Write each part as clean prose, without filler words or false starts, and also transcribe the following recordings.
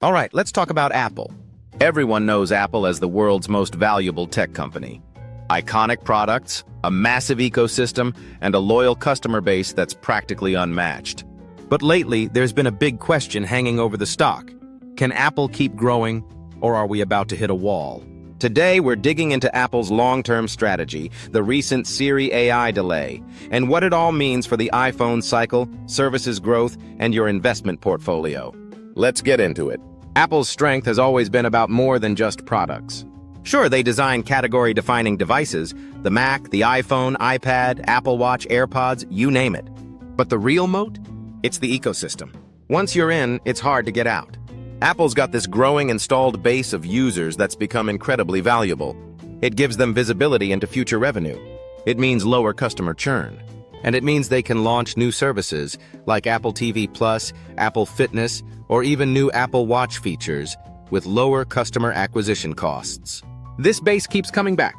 All right, let's talk about Apple. Everyone knows Apple as the world's most valuable tech company. Iconic products, a massive ecosystem, and a loyal customer base that's practically unmatched. But lately, there's been a big question hanging over the stock. Can Apple keep growing, or are we about to hit a wall? Today, we're digging into Apple's long-term strategy, the recent Siri AI delay, and what it all means for the iPhone cycle, services growth, and your investment portfolio. Let's get into it. Apple's strength has always been about more than just products. Sure, they design category-defining devices, the Mac, the iPhone, iPad, Apple Watch, AirPods, you name it. But the real moat? It's the ecosystem. Once you're in, it's hard to get out. Apple's got this growing installed base of users that's become incredibly valuable. It gives them visibility into future revenue. It means lower customer churn. And it means they can launch new services like Apple TV Plus, Apple Fitness, or even new Apple Watch features with lower customer acquisition costs. This base keeps coming back.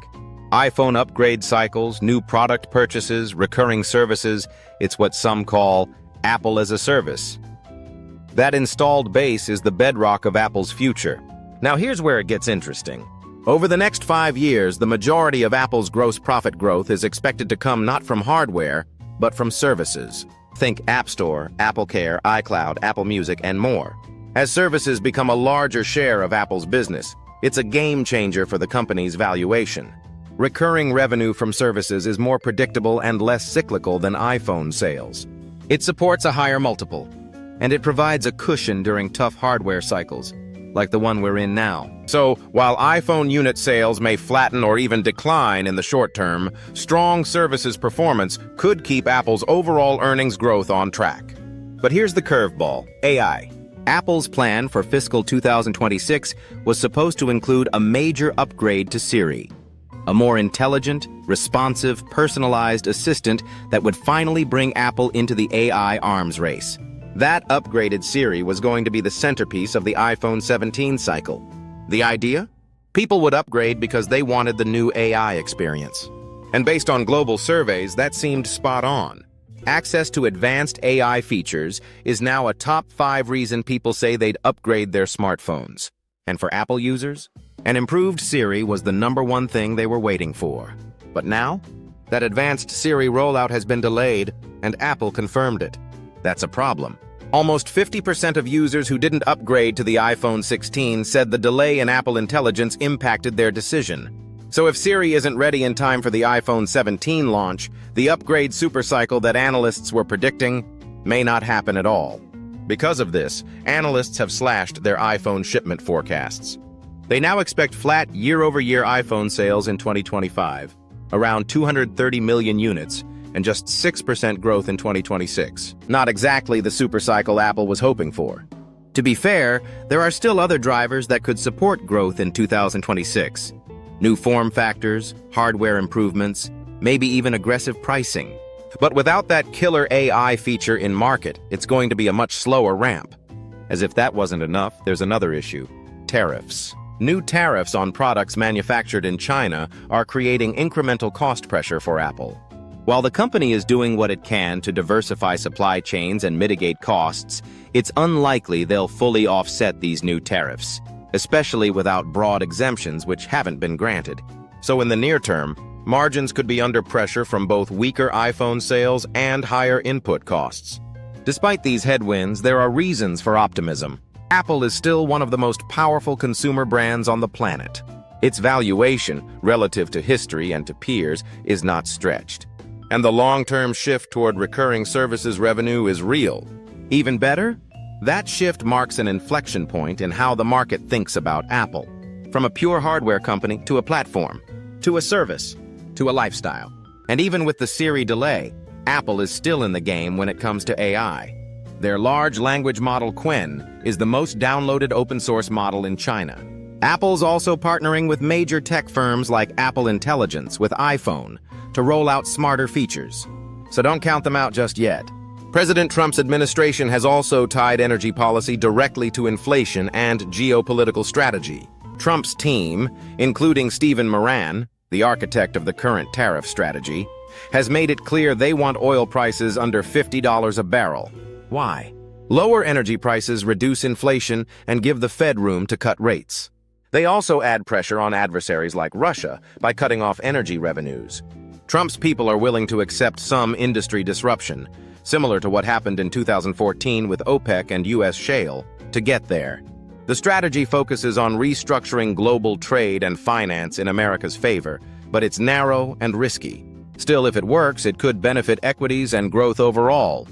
iPhone upgrade cycles, new product purchases, recurring services, it's what some call Apple as a service. That installed base is the bedrock of Apple's future. Now here's where it gets interesting. Over the next 5 years, the majority of Apple's gross profit growth is expected to come not from hardware, but from services. Think App Store, AppleCare, iCloud, Apple Music, and more. As services become a larger share of Apple's business, it's a game changer for the company's valuation. Recurring revenue from services is more predictable and less cyclical than iPhone sales. It supports a higher multiple, and it provides a cushion during tough hardware cycles, like the one we're in now. So, while iPhone unit sales may flatten or even decline in the short term, strong services performance could keep Apple's overall earnings growth on track. But here's the curveball: AI. Apple's plan for fiscal 2026 was supposed to include a major upgrade to Siri, a more intelligent, responsive, personalized assistant that would finally bring Apple into the AI arms race. That upgraded Siri was going to be the centerpiece of the iPhone 17 cycle. The idea? People would upgrade because they wanted the new AI experience. And based on global surveys, that seemed spot on. Access to advanced AI features is now a top 5 reason people say they'd upgrade their smartphones. And for Apple users, an improved Siri was the #1 thing they were waiting for. But now, that advanced Siri rollout has been delayed, and Apple confirmed it. That's a problem. Almost 50% of users who didn't upgrade to the iPhone 16 said the delay in Apple Intelligence impacted their decision. So if Siri isn't ready in time for the iPhone 17 launch, the upgrade supercycle that analysts were predicting may not happen at all. Because of this, analysts have slashed their iPhone shipment forecasts. They now expect flat year-over-year iPhone sales in 2025, around 230 million units, and just 6% growth in 2026. Not exactly the supercycle Apple was hoping for. To be fair, there are still other drivers that could support growth in 2026. New form factors, hardware improvements, maybe even aggressive pricing. But without that killer AI feature in market, it's going to be a much slower ramp. As if that wasn't enough, there's another issue: tariffs. New tariffs on products manufactured in China are creating incremental cost pressure for Apple. While the company is doing what it can to diversify supply chains and mitigate costs, it's unlikely they'll fully offset these new tariffs, especially without broad exemptions which haven't been granted. So in the near term, margins could be under pressure from both weaker iPhone sales and higher input costs. Despite these headwinds, there are reasons for optimism. Apple is still one of the most powerful consumer brands on the planet. Its valuation, relative to history and to peers, is not stretched. And the long-term shift toward recurring services revenue is real. Even better, that shift marks an inflection point in how the market thinks about Apple. From a pure hardware company to a platform, to a service, to a lifestyle. And even with the Siri delay, Apple is still in the game when it comes to AI. Their large language model Qwen is the most downloaded open-source model in China. Apple's also partnering with major tech firms like Apple Intelligence with iPhone to roll out smarter features. So don't count them out just yet. President Trump's administration has also tied energy policy directly to inflation and geopolitical strategy. Trump's team, including Stephen Moran, the architect of the current tariff strategy, has made it clear they want oil prices under $50 a barrel. Why? Lower energy prices reduce inflation and give the Fed room to cut rates. They also add pressure on adversaries like Russia by cutting off energy revenues. Trump's people are willing to accept some industry disruption, similar to what happened in 2014 with OPEC and U.S. shale, to get there. The strategy focuses on restructuring global trade and finance in America's favor, but it's narrow and risky. Still, if it works, it could benefit equities and growth overall,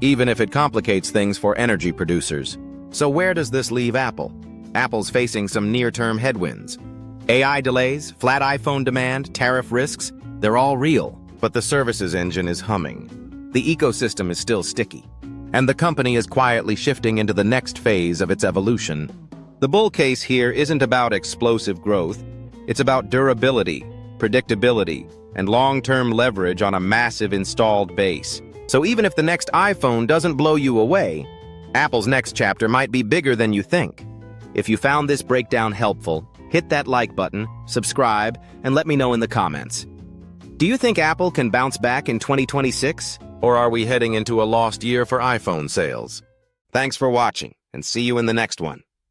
even if it complicates things for energy producers. So where does this leave Apple? Apple's facing some near-term headwinds. AI delays, flat iPhone demand, tariff risks, they're all real, but the services engine is humming. The ecosystem is still sticky, and the company is quietly shifting into the next phase of its evolution. The bull case here isn't about explosive growth. It's about durability, predictability, and long-term leverage on a massive installed base. So even if the next iPhone doesn't blow you away, Apple's next chapter might be bigger than you think. If you found this breakdown helpful, hit that like button, subscribe, and let me know in the comments. Do you think Apple can bounce back in 2026? Or are we heading into a lost year for iPhone sales? Thanks for watching, and see you in the next one.